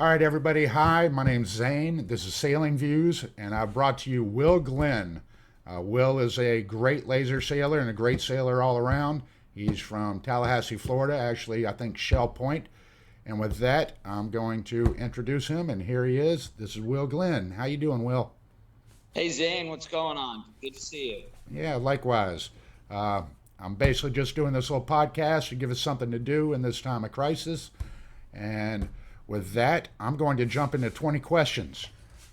All right, everybody. Hi, my name's Zane. This is Sailing Views, and I've brought to you Will Glenn. Will is a great laser sailor and a great sailor all around. He's from Tallahassee, Florida, actually, I think Shell Point. And with that, I'm going to introduce him, and here he is. This is Will Glenn. How you doing, Will? Hey Zane, what's going on? Good to see you. Yeah, likewise. Uh, I'm basically just doing this little podcast to give us something to do in this time of crisis. And with that, I'm going to jump into 20 questions.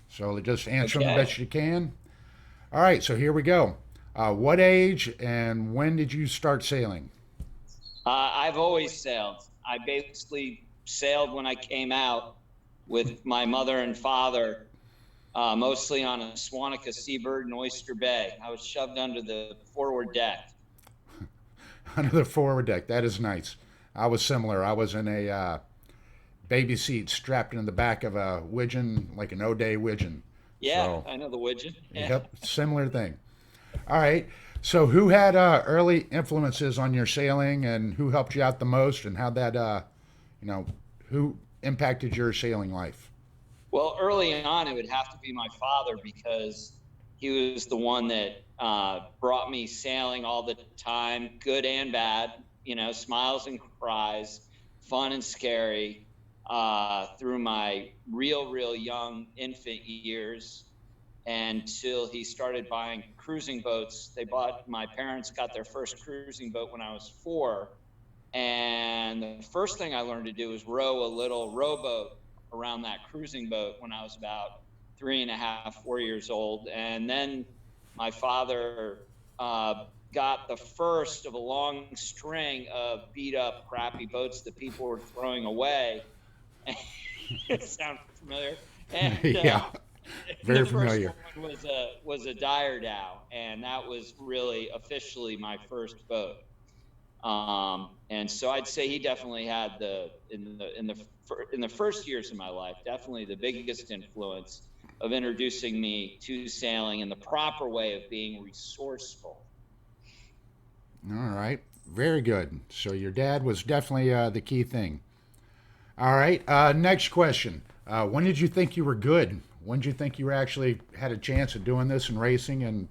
So just answer them the Okay. best you can. All right, so here we go. What age and when did you start sailing? I've always sailed. I basically sailed when I came out with my mother and father, mostly on a Swanica Seabird in Oyster Bay. I was shoved under the forward deck. Under the forward deck. That is nice. I was similar. I was in a baby seat strapped in the back of a widgeon, like an O'Day widgeon. Yeah, So, I know the widgeon. Yeah. yep, similar thing. All right. So, who had early influences on your sailing, and who helped you out the most, and how that, you know, who impacted your sailing life? Well, early on, it would have to be my father because he was the one that brought me sailing all the time, good and bad, smiles and cries, fun and scary, through my real young infant years until he started buying cruising boats. My parents got their first cruising boat when I was 4. And the first thing I learned to do was row a little rowboat around that cruising boat when I was about 3.5, 4 years old. And then my father got the first of a long string of beat up, crappy boats that people were throwing away. It sounds familiar. And Yeah, the very first familiar. one was a Dire Dow, and that was really officially my first boat. And so I'd say he definitely had in the first years of my life, definitely the biggest influence of introducing me to sailing and the proper way of being resourceful. All right, very good. So, your dad was definitely the key thing. All right, next question. When did you think you were good? When did you think you were actually had a chance of doing this and racing? And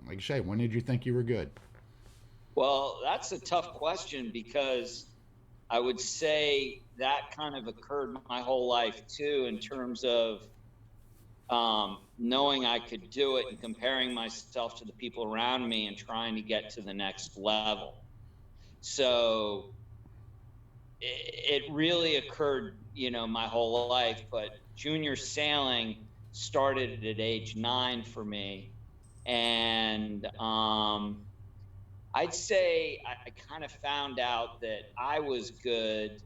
like you say, when did you think you were good? Well, that's a tough question because I would say that kind of occurred my whole life too, in terms of knowing I could do it and comparing myself to the people around me and trying to get to the next level. So it really occurred, my whole life, but junior sailing started at age 9 for me. And I'd say I kind of found out that I was good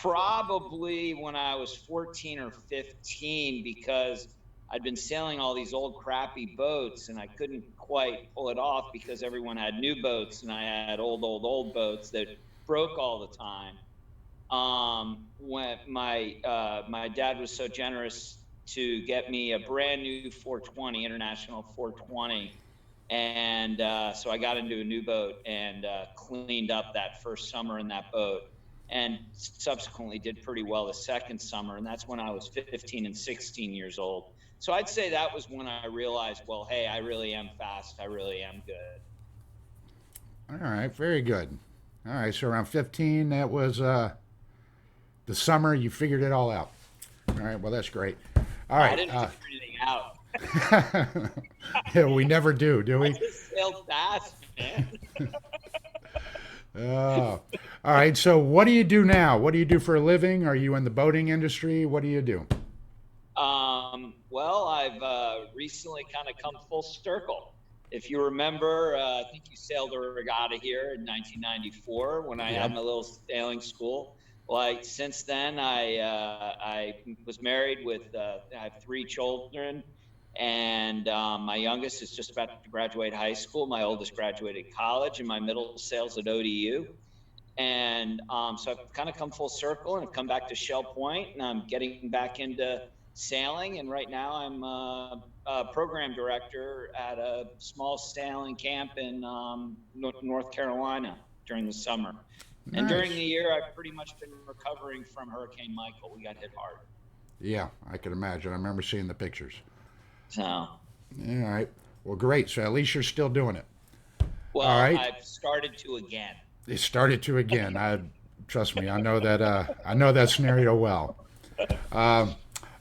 probably when I was 14 or 15 because I'd been sailing all these old crappy boats and I couldn't quite pull it off because everyone had new boats and I had old boats that broke all the time. When my dad was so generous to get me a brand new 420 International 420, and so I got into a new boat and cleaned up that first summer in that boat, and subsequently did pretty well the second summer, and that's when I was 15 and 16 years old. So I'd say that was when I realized, well, hey, I really am fast. I really am good. All right, very good. All right, so around 15, that was the summer you figured it all out. All right, well, that's great. All I right. didn't figure anything out. Yeah, we never do I we? just sailed fast, man. Oh. All right, so what do you do now? What do you do for a living? Are you in the boating industry? What do you do? Well, I've recently kind of come full circle. If you remember, I think you sailed a regatta here in 1994 when I had Yep. my little sailing school. Like since then, I was married with I have 3 children, and my youngest is just about to graduate high school. My oldest graduated college, and my middle sails at ODU. And so I've kind of come full circle and I've come back to Shell Point, and I'm getting back into sailing. And right now I'm a program director at a small sailing camp in North Carolina during the summer. And during Nice. the year, I've pretty much been recovering from Hurricane Michael. We got hit hard. Yeah, I can imagine. I remember seeing the pictures. So, All right. Well, great. So at least you're still doing it. All well, right. I've started to again. It started to again. I trust me. I know that. I know that scenario well. Um,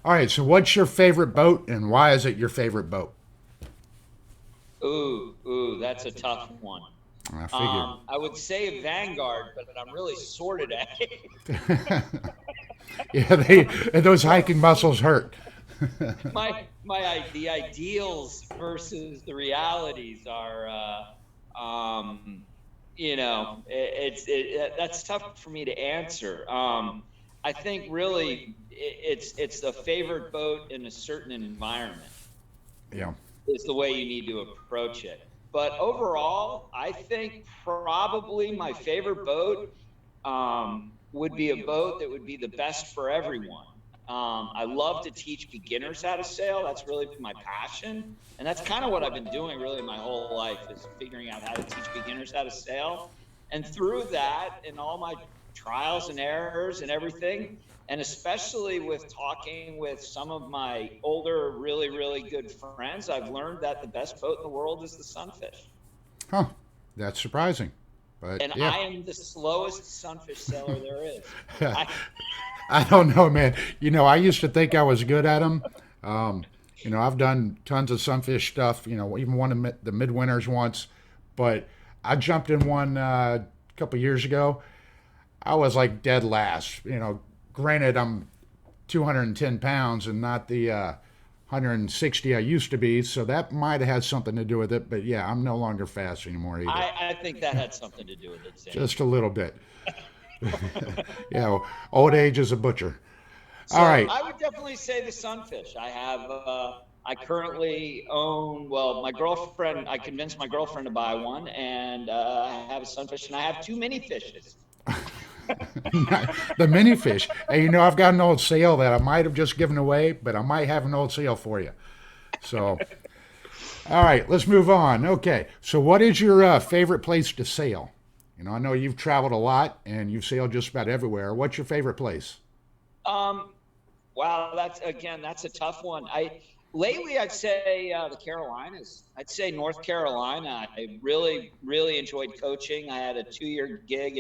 all right. So what's your favorite boat, and why is it your favorite boat? That's a tough one. I figured. I would say Vanguard, but I'm really sore today. Yeah, they those hiking muscles hurt. The ideals versus the realities are, that's tough for me to answer. I think really it's the favored boat in a certain environment Yeah. is the way you need to approach it. But overall, I think probably my favorite boat would be a boat that would be the best for everyone. I love to teach beginners how to sail. That's really my passion. And that's kind of what I've been doing really my whole life is figuring out how to teach beginners how to sail. And through that and all my trials and errors and everything, and especially with talking with some of my older, really, really good friends, I've learned that the best boat in the world is the Sunfish. Huh. That's surprising, but And yeah. I am the slowest sunfish sailor there is. I, I don't know, man. I used to think I was good at them. Um, I've done tons of sunfish stuff. Even won the midwinters once, but I jumped in one a couple years ago. I was like dead last. Granted, I'm 210 pounds and not the 160 I used to be, so that might have had something to do with it. But yeah, I'm no longer fast anymore either. I think that had something to do with it, Zane. Just a little bit. Yeah, old age is a butcher. All So right. I would definitely say the sunfish. I currently own, well, my girlfriend, I convinced my girlfriend to buy one, and I have a sunfish, and I have two mini fishes. The mini fish. And I've got an old sail that I might have just given away, but I might have an old sail for you. So, all right, let's move on. Okay, so what is your favorite place to sail? I know you've traveled a lot and you've sailed just about everywhere. What's your favorite place? Um, wow, that's a tough one. Lately I'd say the Carolinas. I'd say North Carolina. I really, really enjoyed coaching. I had a 2-year gig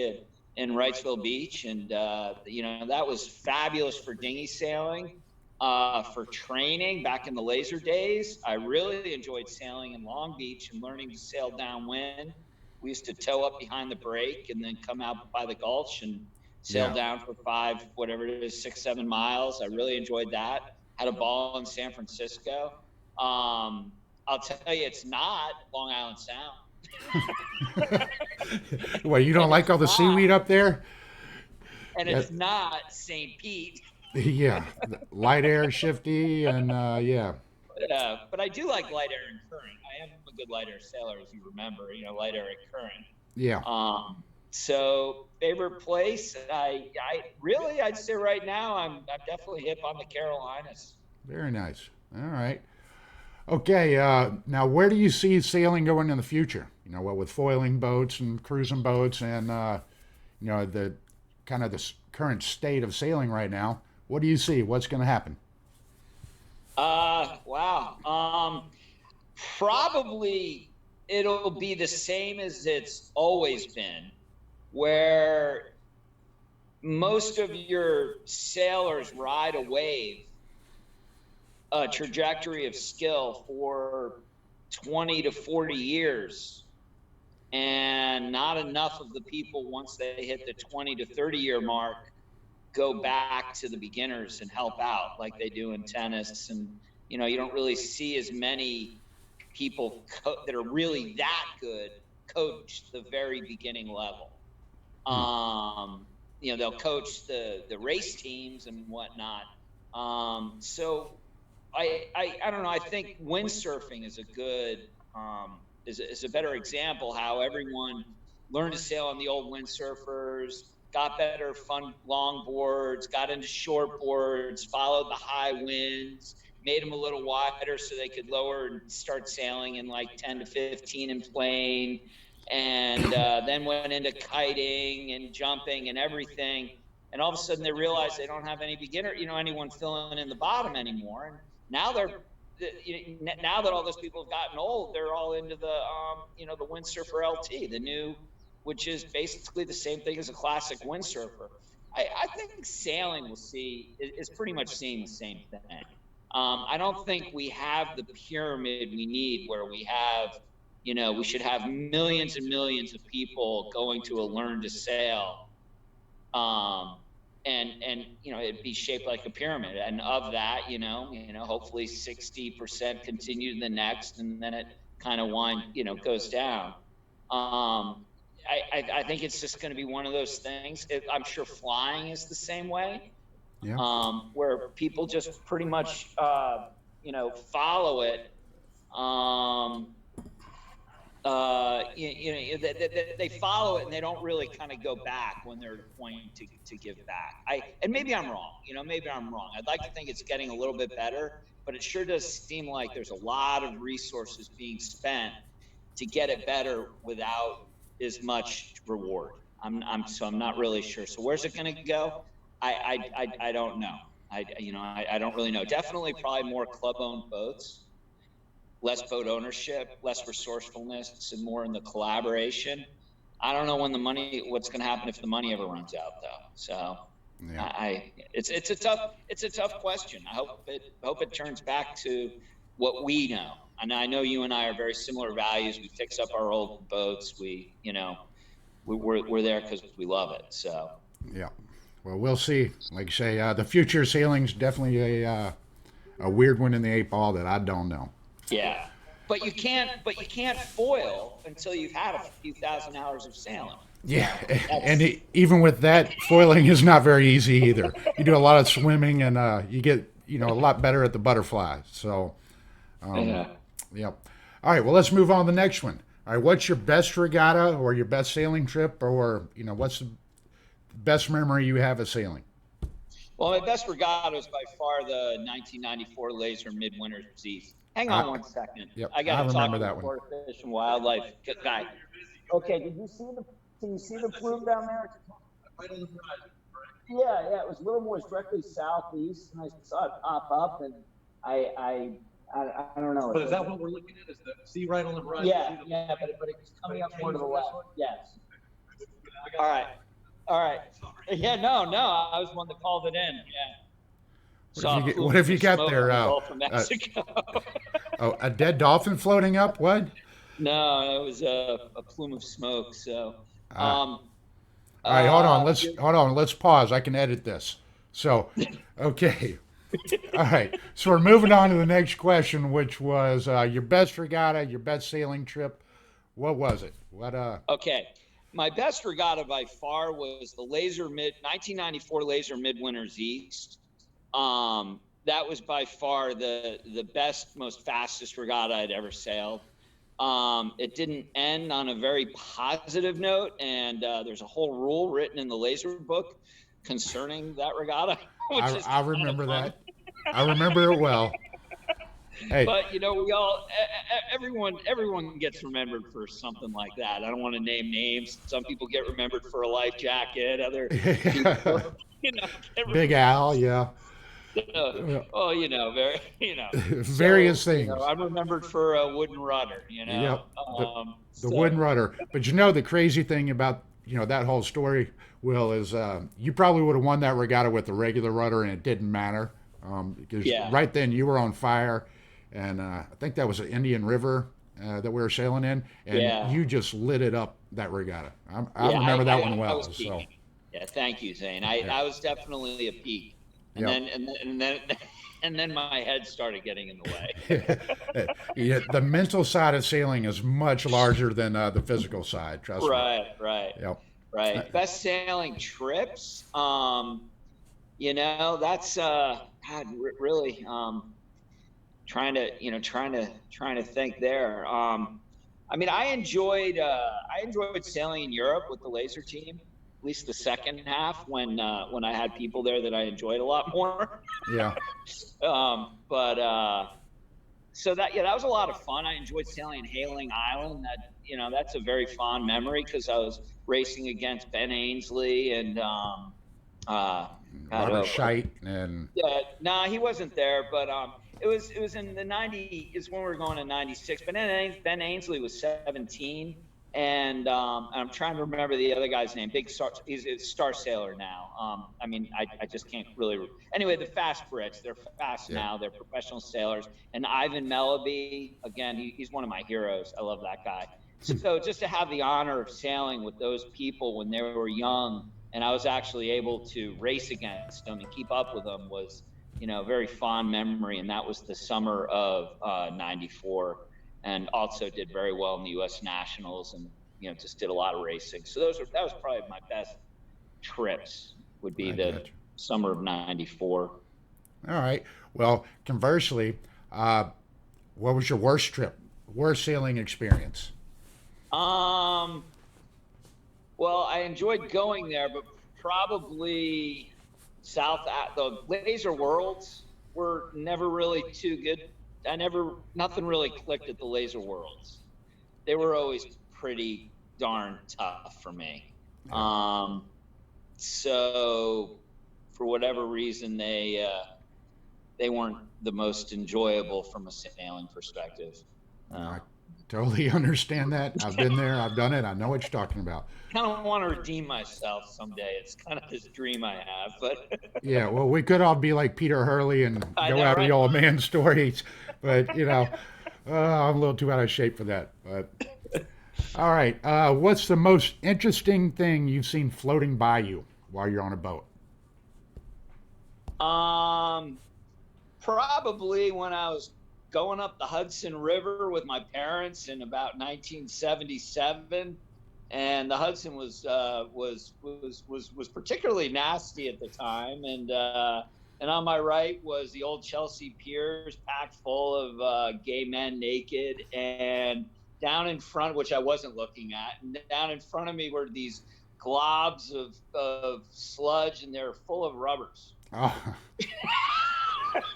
in Wrightsville Beach, and that was fabulous for dinghy sailing. For training back in the laser days, I really enjoyed sailing in Long Beach and learning to sail downwind. We used to tow up behind the break and then come out by the Gulch and sail Yeah. down for five, whatever it is, 6, 7 miles. I really enjoyed that. Had a ball in San Francisco. I'll tell you, it's not Long Island Sound, Well, you don't and like it's all the not, seaweed up there? and Yeah. it's not St. Pete. Yeah. Light air, shifty, and yeah. But I do like light air and current. I am a good light air sailor, as you remember. Light air and current. Yeah. So favorite place, I really, I'd say right now, I'm definitely hip on the Carolinas. Very nice. All right. Okay. Now, where do you see sailing going in the future? What with foiling boats and cruising boats and the kind of the current state of sailing right now. What do you see? What's going to happen? Wow. Probably it'll be the same as it's always been, where most of your sailors ride a wave, a trajectory of skill for 20 to 40 years. And not enough of the people, once they hit the 20 to 30-year mark, go back to the beginners and help out like they do in tennis. And, you don't really see as many people that are really that good coach the very beginning level. Hmm. They'll coach the race teams and whatnot. So I don't know. I think windsurfing is a good is a better example how everyone learned to sail on the old windsurfers, got better fun longboards, got into short boards, followed the high winds, made them a little wider so they could lower and start sailing in like 10 to 15 and plane. and then went into kiting and jumping and everything. And all of a sudden they realize they don't have any beginner, anyone filling in the bottom anymore. And now now that all those people have gotten old, they're all into the windsurfer LT, the new, which is basically the same thing as a classic windsurfer. I think sailing is pretty much seeing the same thing. I don't think we have the pyramid we need where we should have millions and millions of people going to a learn to sail. And it'd be shaped like a pyramid. And of that, hopefully 60% continue to the next, and then it kind of goes down. I think it's just going to be one of those things. I'm sure flying is the same way, Yeah. where people just pretty much, follow it. They follow it and they don't really kind of go back when they're at a point to give back. And maybe I'm wrong. Maybe I'm wrong. I'd like to think it's getting a little bit better, but it sure does seem like there's a lot of resources being spent to get it better without as much reward. I'm not really sure. So where's it going to go? I don't know. I don't really know. Definitely probably more club-owned boats, less boat ownership, less resourcefulness, and more in the collaboration. I don't know what's going to happen if the money ever runs out, though. So Yeah. it's a tough question. I hope it turns back to what we know. And I know you and I are very similar values. We fix up our old boats. We're there because we love it. So Yeah. Well, we'll see. Like you say, the future sailing's definitely a weird one in the eight ball that I don't know. yeah, but you can't foil until you've had a few thousand hours of sailing. Yeah, That's and even with that, foiling is not very easy either. You do a lot of swimming, and you get a lot better at the butterfly. So, yeah. yep. All right. Well, let's move on to the next one. All right. What's your best regatta or your best sailing trip, or what's the best memory you have of sailing? Well, my best regatta is by far the 1994 Laser Midwinter East. Hang on I, 1 second. yep, I I got to talk remember to the that one. Florida Fish and Wildlife guy. Okay, can you see the plume down there? Yeah, it was a little more directly southeast, and I saw it pop up, and I I I don't know. But is that what we're looking at? Is the sea right on the horizon? Yeah, but it's coming up more to the left. Yes. All right. All right. Yeah, no, I was the one that called it in. Yeah. What have you got there? The Gulf of Mexico. Oh, a dead dolphin floating up? What? No, it was a plume of smoke. So, All right, hold on. uh, Hold on. Let's pause. I can edit this. So, okay. All right. So we're moving on to the next question, which was your best regatta, your best sailing trip. What was it? What? okay. My best regatta by far was the 1994 Laser Midwinters East. That was by far the best, most fastest regatta I'd ever sailed. It didn't end on a very positive note, and there's a whole rule written in the Laser book concerning that regatta, which is I remember that. I remember it well. Hey, But everyone gets remembered for something like that. I don't want to name names. Some people get remembered for a life jacket. Other people, get Big Al, yeah. very, Various So, things. I'm remembered for a wooden rudder. Yep. The So wooden rudder. But the crazy thing about that whole story, Will, is you probably would have won that regatta with the regular rudder, and it didn't matter because Yeah. right then you were on fire, and I think that was the Indian River that we were sailing in, and Yeah. you just lit it up that regatta. I yeah, remember that one I well. was So peaking. Yeah, thank you, Zane. yeah, I was definitely a peak, and yep. then and then my head started getting in the way. Yeah, the mental side of sailing is much larger than the physical side. Trust me. Right. Yep. Right. Best sailing trips. That's God, really trying to think there. I enjoyed sailing in Europe with the laser team, at least the second half when I had people there that I enjoyed a lot more. Yeah. But so that was a lot of fun. I enjoyed sailing Hailing Island. That's a very fond memory because I was racing against Ben Ainsley and uh, God, Robert Scheidt and yeah, nah, he wasn't there, but it was in the '90s. Is when we were going in '96. But then Ben Ainsley was 17, and I'm trying to remember the other guy's name. Big Star, he's a Star Sailor now. I mean, I just can't really. Anyway, the Fast Brits, they're fast yeah. now. They're professional sailors. And Ivan Melleby, again, he's one of my heroes. I love that guy. So just to have the honor of sailing with those people when they were young, and I was actually able to race against them and keep up with them was, a very fond memory. And that was the summer of '94, and also did very well in the U.S. Nationals, and just did a lot of racing. So that was probably my best trips. Would be I the got you. summer of '94. All right. Well, conversely, what was your worst trip, worst sailing experience? Um, well, I enjoyed going there, but probably the laser worlds were never really too good. Nothing really clicked at the laser worlds. They were always pretty darn tough for me. Yeah. So for whatever reason, they weren't the most enjoyable from a sailing perspective. I totally understand that. I've been there. I've done it. I know what you're talking about. Kind of want to redeem myself someday. It's kind of this dream I have, but Yeah. Well, we could all be like Peter Hurley and I go know, out the right? old man stories, but I'm a little too out of shape for that. But all right. What's the most interesting thing you've seen floating by you while you're on a boat? Um, Probably when I was going up the Hudson River with my parents in about 1977, and the Hudson was particularly nasty at the time, and on my right was the old Chelsea Piers, packed full of gay men naked, and down in front, which I wasn't looking at, and down in front of me were these globs of sludge, and they're full of rubbers.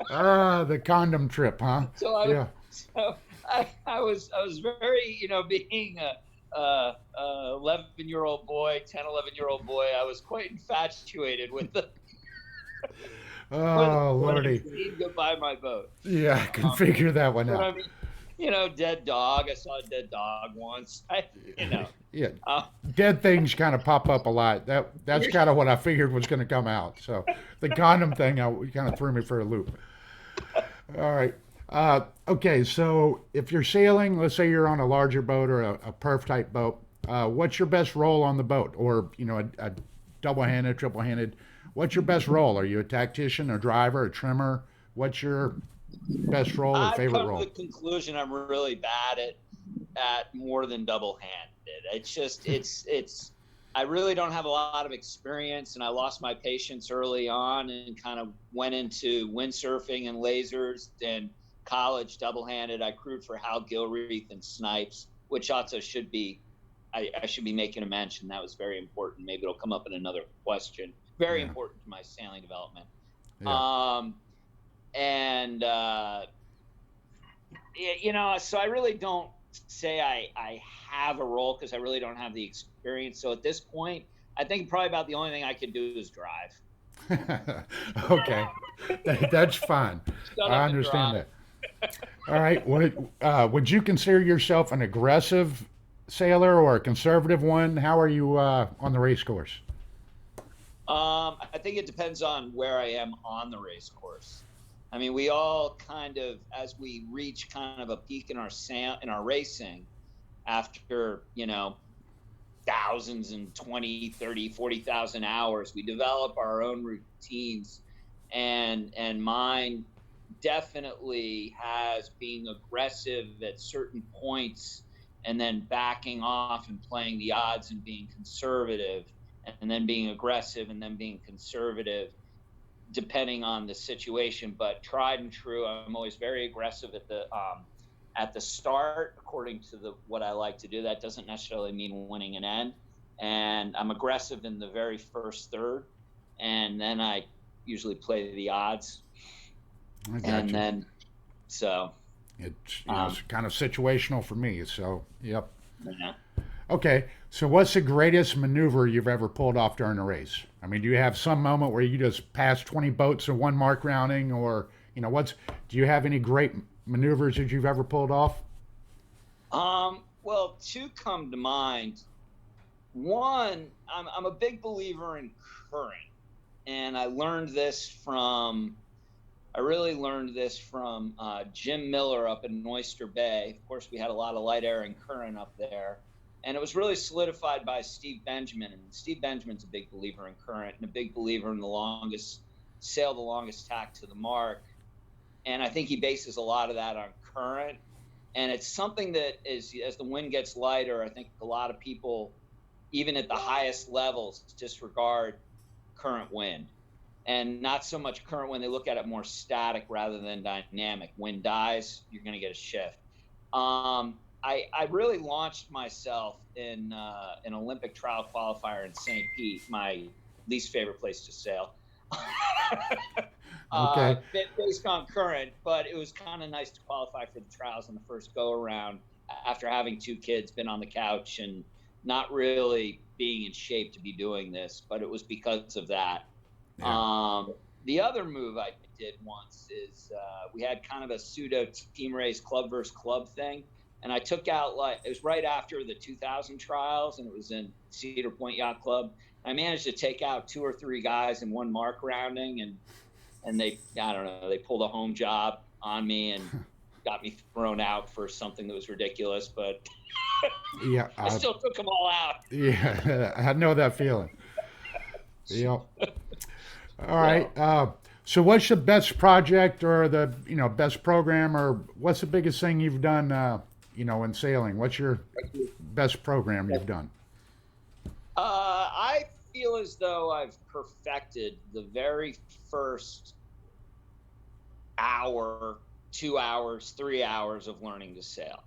Oh, the condom trip, huh? So I, Yeah. so I was very, being a 11-year-old boy, 10, 11-year-old boy, I was quite infatuated with the Oh, when I Lordy. seen goodbye my boat. Yeah, I can figure that one But out. I mean, dead dog. I saw a dead dog once. Yeah, Uh, dead things kind of pop up a lot. That's kind of what I figured was going to come out. So the condom thing, kind of threw me for a loop. All right. Okay, so if you're sailing, let's say you're on a larger boat or a perf type boat, what's your best role on the boat? Or a double-handed, triple-handed. What's your best role? Are you a tactician, a driver, a trimmer? What's your best role or I've favorite come to role? the conclusion I'm really bad at more than double-handed. It's just it's I really don't have a lot of experience, and I lost my patience early on and kind of went into windsurfing and lasers and college double-handed. I crewed for Hal Gilreath and Snipes, which also should be I should be making a mention. That was very important. Maybe it'll come up in another question. Very Yeah, important to my sailing development. yeah. Um, and so I really don't say I have a role because I really don't have the experience. So at this point, I think probably about the only thing I can do is drive. Okay, that's fine. Shut I up and understand drive. that. All right. Would you consider yourself an aggressive sailor or a conservative one? How are you on the race course? I think it depends on where I am on the race course. I mean, we all kind of, as we reach kind of a peak in our racing, after thousands and 20, 30, 40,000 hours, we develop our own routines, and mine definitely has being aggressive at certain points and then backing off and playing the odds and being conservative, and then being aggressive and then being conservative depending on the situation. But tried and true, I'm always very aggressive at the start, according to what I like to do. That doesn't necessarily mean winning an end. And I'm aggressive in the very first third, and then I usually play the odds. I got And you. then, so It's, it's kind of situational for me. So, yep. Yeah. Okay. So, what's the greatest maneuver you've ever pulled off during a race? I mean, do you have some moment where you just passed 20 boats in one mark rounding, or do you have any great maneuvers that you've ever pulled off? Well, two come to mind. One, I'm a big believer in current, and I really learned this from Jim Miller up in Oyster Bay. Of course, we had a lot of light air and current up there. And it was really solidified by Steve Benjamin. And Steve Benjamin's a big believer in current and a big believer in the longest tack to the mark. And I think he bases a lot of that on current. And it's something that as the wind gets lighter, I think a lot of people, even at the highest levels, disregard current wind. And not so much current when they look at it more static rather than dynamic. Wind dies, you're going to get a shift. I really launched myself in an Olympic trial qualifier in St. Pete, my least favorite place to sail. Okay. Based on current, but it was kind of nice to qualify for the trials on the first go around after having two kids, been on the couch and not really being in shape to be doing this, but it was because of that. Yeah. The other move I did once is we had kind of a pseudo team race club versus club thing. And I took out, like, it was right after the 2000 trials, and it was in Cedar Point Yacht Club. I managed to take out two or three guys in one mark rounding, and I don't know, they pulled a home job on me and got me thrown out for something that was ridiculous, but Yeah. I still took them all out. Yeah. I know that feeling. Yep. All So, right. So, what's the best project or the best program, or what's the biggest thing you've done? In sailing. What's your best program you've done? I feel as though I've perfected the very first hour, 2 hours, 3 hours of learning to sail.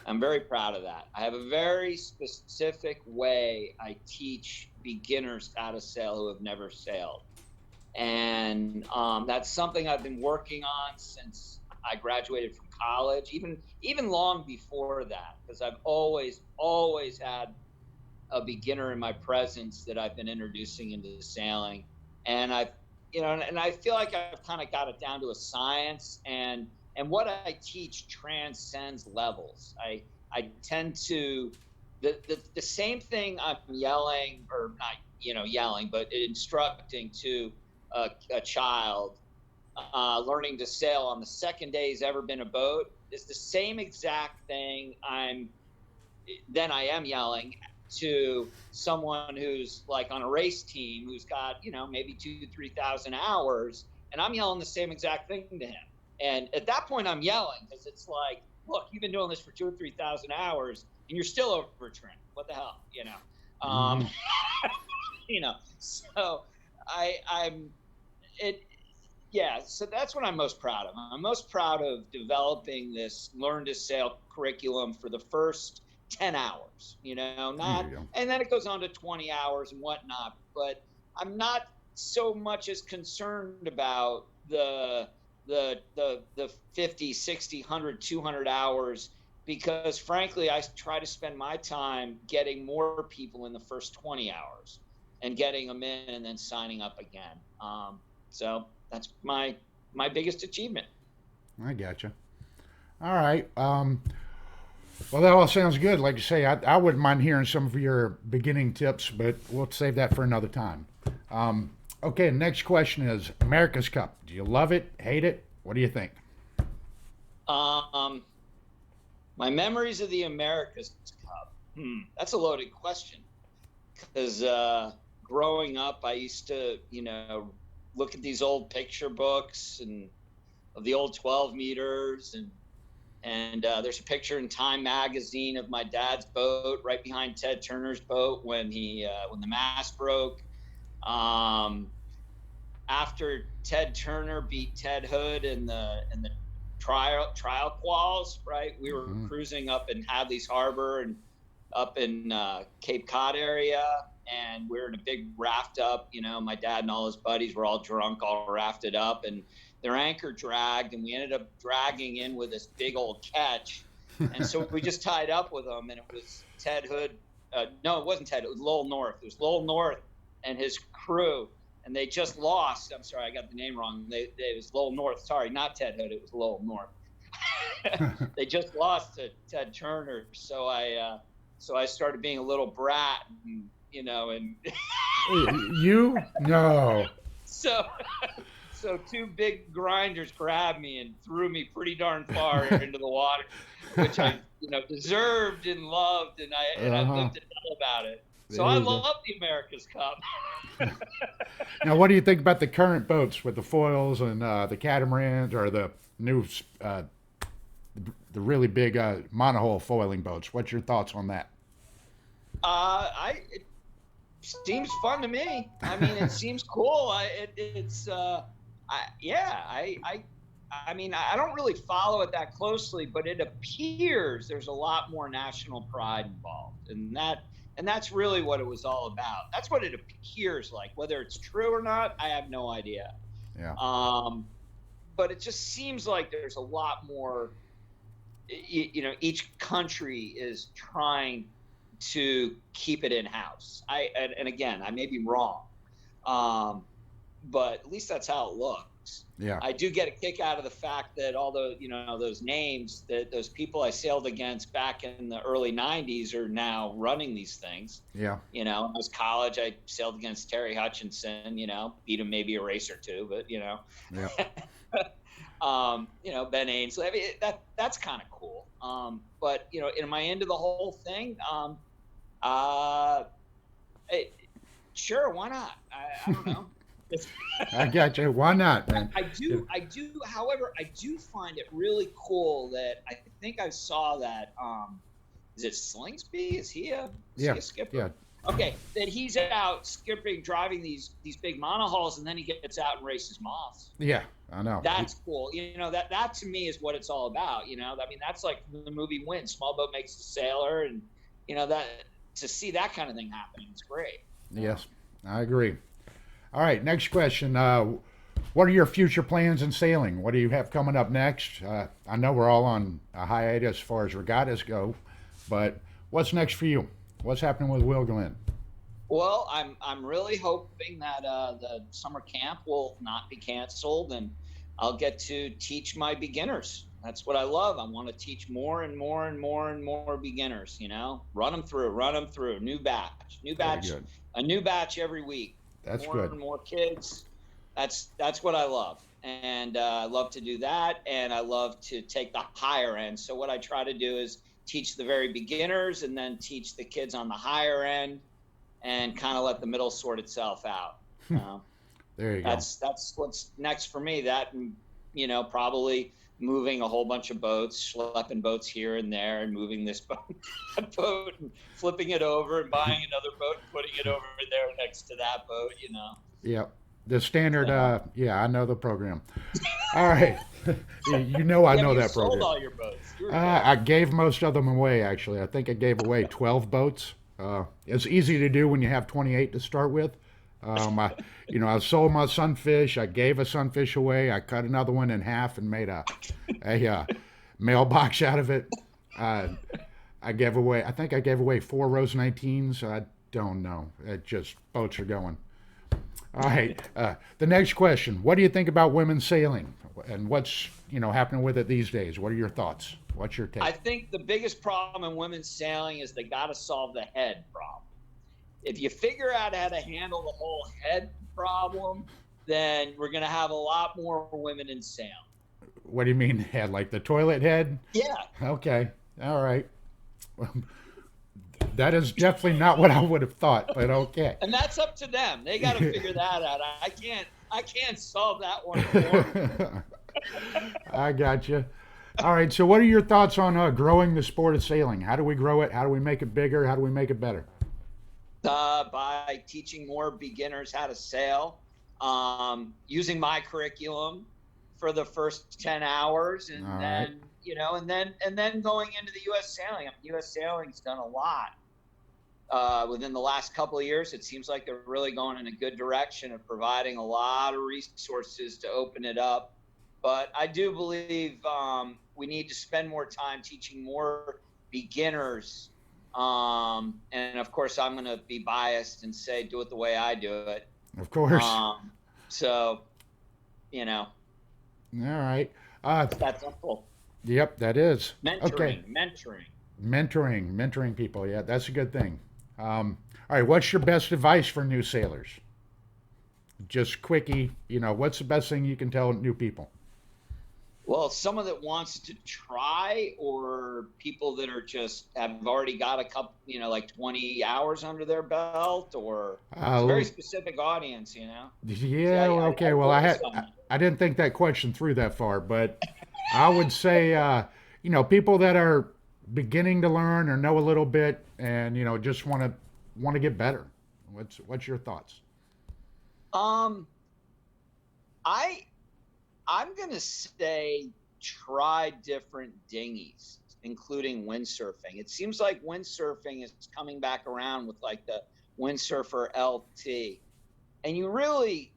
I'm very proud of that. I have a very specific way I teach beginners how to sail who have never sailed. And that's something I've been working on since I graduated from college, even long before that, because I've always had a beginner in my presence that I've been introducing into sailing. And I feel like I've kind of got it down to a science, and what I teach transcends levels. I tend to the same thing I'm yelling, or not, yelling, but instructing to a child learning to sail on the second day he's ever been a boat is the same exact thing I am yelling to someone who's like on a race team who's got, maybe 2,000 to 3,000 hours, and I'm yelling the same exact thing to him. And at that point I'm yelling because it's like, look, you've been doing this for 2,000 or 3,000 hours and you're still overtrained. What the hell, Hmm. so I'm it yeah, so that's what I'm most proud of. I'm most proud of developing this learn to sail curriculum for the first 10 hours, There you not, go. and then it goes on to 20 hours and whatnot. But I'm not so much as concerned about the 50, 60, 100, 200 hours, because frankly, I try to spend my time getting more people in the first 20 hours and getting them in and then signing up again. So that's my biggest achievement. I gotcha. All right. Well, that all sounds good. Like you say, I wouldn't mind hearing some of your beginning tips, but we'll save that for another time. Okay, next question is America's Cup. Do you love it? Hate it? What do you think? Um, my memories of the Americas Cup. That's a loaded question, because growing up, I used to, look at these old picture books and of the old 12 meters, and there's a picture in Time magazine of my dad's boat right behind Ted Turner's boat when the mast broke. Um, After Ted Turner beat Ted Hood in the trial quals, right? We were Hmm. cruising up in Hadley's Harbor and up in Cape Cod area, and we're in a big raft up. My dad and all his buddies were all drunk, all rafted up, and their anchor dragged, and we ended up dragging in with this big old catch. And so we just tied up with them, and it was Ted Hood. No, it wasn't Ted. It was Lowell North. It was Lowell North and his crew, and they just lost. I'm sorry, I got the name wrong. It was Lowell North. Sorry, not Ted Hood. It was Lowell North. They just lost to Ted Turner, so I started being a little brat, and You? No. so so two big grinders grabbed me and threw me pretty darn far into the water, which I deserved and loved, and I lived to tell about it. So I love the America's Cup. Now, what do you think about the current boats with the foils and the catamarans, or the new, the really big monohull foiling boats? What's your thoughts on that? It seems fun to me. I mean, it seems cool. I mean, I don't really follow it that closely, but it appears there's a lot more national pride involved, and that's really what it was all about. That's what it appears like. Whether it's true or not, I have no idea. Yeah. But it just seems like there's a lot more. Each country is trying to keep it in house. And again, I may be wrong, but at least that's how it looks. Yeah. I do get a kick out of the fact that all the those names, that those people I sailed against back in the early '90s are now running these things. Yeah. When I was college, I sailed against Terry Hutchinson. Beat him maybe a race or two, but Yeah. Ben Ainsley. I mean, that's kind of cool. But am I into the whole thing? Sure, why not? I don't know. I got you. Why not, man? I do. However, I do find it really cool that I think I saw that. Is it Slingsby? Is he a skipper? Yeah. Okay, that he's out skipping, driving these big monohulls, and then he gets out and races moths. Yeah, I know. That's cool. That to me is what it's all about. I mean, that's like the movie Wind. Small boat makes a sailor, and that to see that kind of thing happening is great. Yes, I agree. All right, next question. What are your future plans in sailing? What do you have coming up next? I know we're all on a hiatus as far as regattas go, but what's next for you? What's happening with Will Glenn? Well, I'm really hoping that the summer camp will not be canceled, and I'll get to teach my beginners. That's what I love. I want to teach more and more and more and more beginners. Run them through. New batch, a new batch every week. That's more good. And more kids. That's what I love, and I love to do that, and I love to take the higher end. So what I try to do is teach the very beginners, and then teach the kids on the higher end, and kind of let the middle sort itself out. There you go. That's what's next for me. That, and probably moving a whole bunch of boats, schlepping boats here and there, and moving this boat and flipping it over, and buying another boat and putting it over there next to that boat. Yep. The standard. I know the program. All right. I know that program. Sold all your boats. I gave most of them away, actually. I think I gave away 12 boats. It's easy to do when you have 28 to start with. I sold my sunfish. I gave a sunfish away. I cut another one in half and made a mailbox out of it. I think I gave away 4 Rose 19s. I don't know. Boats are going. All right. The next question. What do you think about women's sailing, and what's happening with it these days? What are your thoughts? What's your take? I think the biggest problem in women's sailing is they got to solve the head problem. If you figure out how to handle the whole head problem, then we're going to have a lot more women in sailing. What do you mean head? Like the toilet head? Yeah. Okay. All right. That is definitely not what I would have thought, but okay. And that's up to them. They got to figure that out. I can't solve that one for them. I got you. All right. So what are your thoughts on growing the sport of sailing? How do we grow it? How do we make it bigger? How do we make it better? By teaching more beginners how to sail, using my curriculum for the first 10 hours, and All then right. and then going into the U.S. sailing. I mean, U.S. sailing's done a lot within the last couple of years, it seems like they're really going in a good direction of providing a lot of resources to open it up. But I do believe we need to spend more time teaching more beginners. And of course, I'm going to be biased and say, do it the way I do it. Of course. So, you know, All right. it's that simple. Yep, that is. Okay. Mentoring people. Yeah, that's a good thing. All right, what's your best advice for new sailors? Just quickie, what's the best thing you can tell new people? Well, someone that wants to try, or people that are just have already got a couple, like 20 hours under their belt, or it's a very specific audience. Yeah, See, okay. I Well, focus on that. I didn't think that question through that far, but I would say, people that are beginning to learn or know a little bit, and just want to get better. What's your thoughts? Um, I I'm gonna say try different dinghies, including windsurfing. It seems like windsurfing is coming back around with like the windsurfer LT, and you really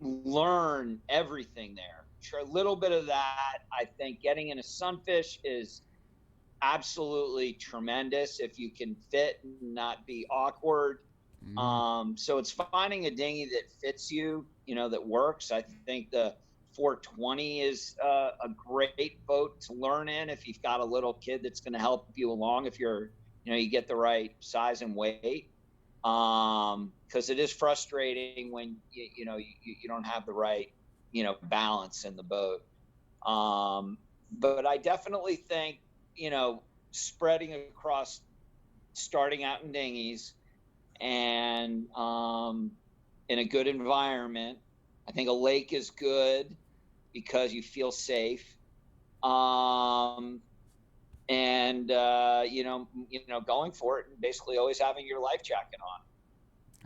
learn everything there. Sure, a little bit of that. I think getting in a sunfish is absolutely tremendous if you can fit and not be awkward. Mm, So it's finding a dinghy that fits you, that works. I think the 420 is a great boat to learn in if you've got a little kid that's going to help you along. If you get the right size and weight. Because it is frustrating when you don't have the right balance in the boat. But I definitely think spreading across, starting out in dinghies, and in a good environment. I think a lake is good because you feel safe. And going for it and basically always having your life jacket on.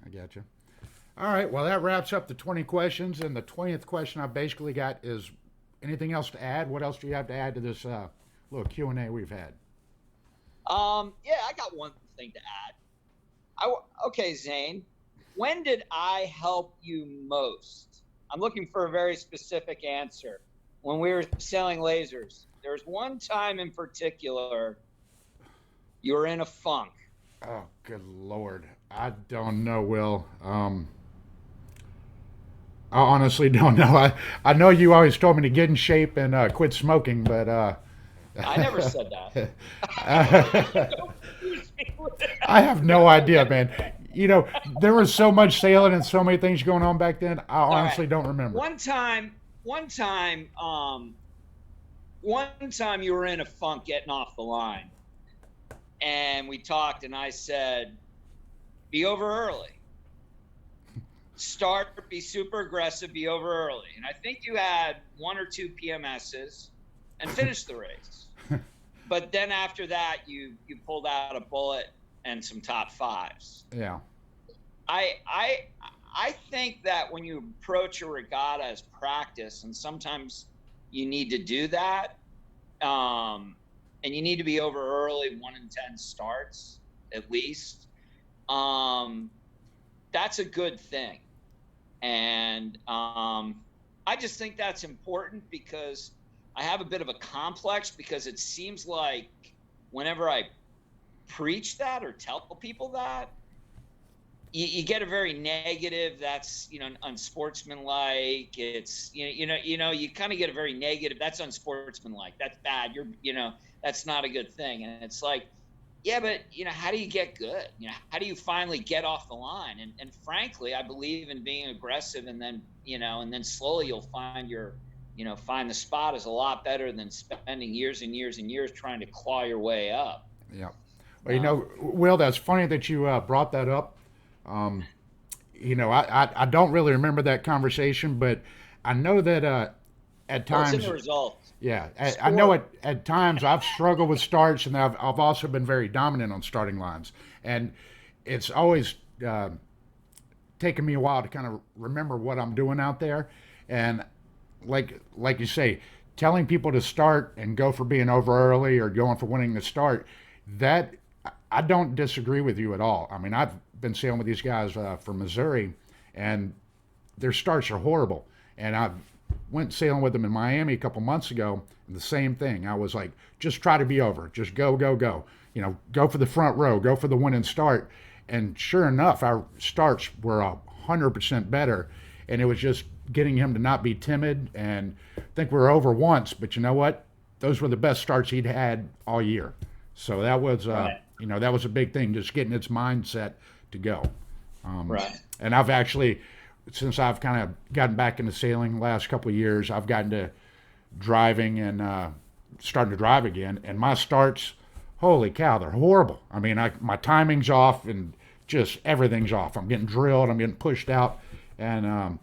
I got you. All right. Well, that wraps up the 20 questions, and the 20th question I basically got is anything else to add? What else do you have to add to this little Q&A we've had? Yeah, I got one thing to add. Okay, Zane, when did I help you most? I'm looking for a very specific answer. When we were selling lasers, there's one time in particular you were in a funk. Oh, good Lord. I don't know, Will. I honestly don't know. I know you always told me to get in shape and quit smoking, but I never said that. I have no idea, man. There was so much sailing and so many things going on back then. I All honestly right. don't remember. One time you were in a funk getting off the line, and we talked, and I said, be over early. Start, be super aggressive, be over early. And I think you had 1 or 2 PMSs and finished the race. But then after that, you pulled out a bullet and some top 5s. Yeah. I think that when you approach a regatta as practice, and sometimes you need to do that, and you need to be over early, 1 in 10 starts at least. That's a good thing. And I just think that's important because I have a bit of a complex, because it seems like whenever I preach that or tell people that, you get a very negative, that's unsportsmanlike. It's you kind of get a very negative, that's unsportsmanlike, that's bad, that's not a good thing. And it's like, yeah, but how do you get good? How do you finally get off the line? And frankly, I believe in being aggressive, and then slowly you'll find find the spot is a lot better than spending years and years and years trying to claw your way up. Yeah. Well, Will, that's funny that you brought that up. I don't really remember that conversation, but I know that at Well, it's in times, the results. yeah, I know Sport. at times I've struggled with starts, and I've also been very dominant on starting lines, and it's always taken me a while to kind of remember what I'm doing out there, and like you say, telling people to start and go for being over early or going for winning the start, that I don't disagree with you at all. I mean, I've been sailing with these guys from Missouri, and their starts are horrible. And I went sailing with them in Miami a couple months ago, and the same thing. I was like, just try to be over, just go, go, go. You know, go for the front row, go for the winning start. And sure enough, our starts were 100% better, and it was just getting him to not be timid. And I think we were over once, but you know what? Those were the best starts he'd had all year. So that was, Right. you know, that was a big thing, just getting its mindset to go. Right. And I've actually, since I've kind of gotten back into sailing the last couple of years, I've gotten to driving and starting to drive again. And my starts, holy cow, they're horrible. I mean, my timing's off and just everything's off. I'm getting drilled, I'm getting pushed out. And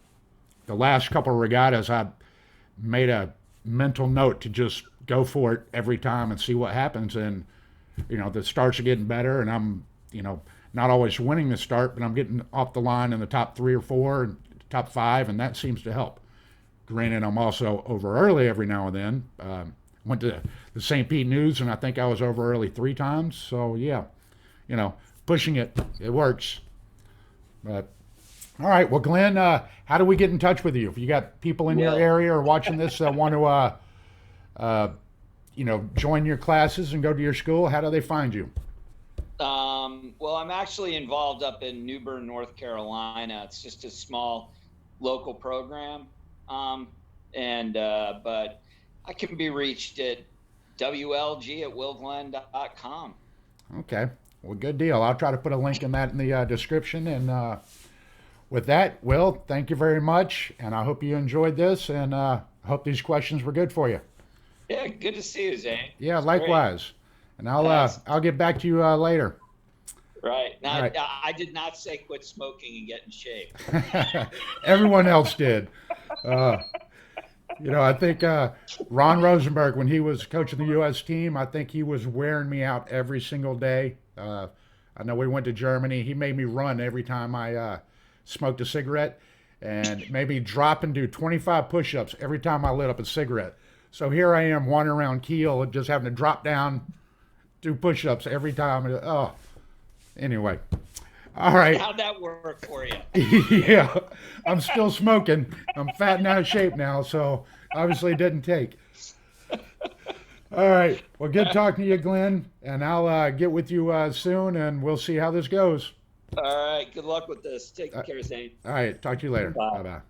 the last couple of regattas, I made a mental note to just go for it every time and see what happens. And, you know, the starts are getting better, and I'm, you know, not always winning the start, but I'm getting off the line in the top 3 or 4 and top 5, and that seems to help. Granted, I'm also over early every now and then. Went to the St. Pete News, and I think I was over early 3 times. So, yeah, you know, pushing it, it works. But, all right, well, Glenn, how do we get in touch with you? If you got people in your Well- area or watching this that want to, you know, join your classes and go to your school, how do they find you? Well, I'm actually involved up in New Bern, North Carolina. It's just a small local program. But I can be reached at wlg@willglenn.com. Okay. Well, good deal. I'll try to put a link in that in the description. And with that, Will, thank you very much. And I hope you enjoyed this, and I hope these questions were good for you. Yeah, good to see you, Zane. Yeah, It's great. likewise. And Thanks. I'll get back to you later. Right. Now, All right. I did not say quit smoking and get in shape. Everyone else did. You know, I think Ron Rosenberg, when he was coaching the U.S. team, I think he was wearing me out every single day. I know we went to Germany. He made me run every time I smoked a cigarette, and made me drop and do 25 push-ups every time I lit up a cigarette. So here I am wandering around Kiel, just having to drop down, do push-ups every time. Oh, anyway. All right. How'd that work for you? Yeah, I'm still smoking. I'm fat and out of shape now, so obviously it didn't take. All right. Well, good talking to you, Glenn, and I'll get with you soon, and we'll see how this goes. All right. Good luck with this. Take care, Zane. All right. Talk to you later. Bye. Bye-bye.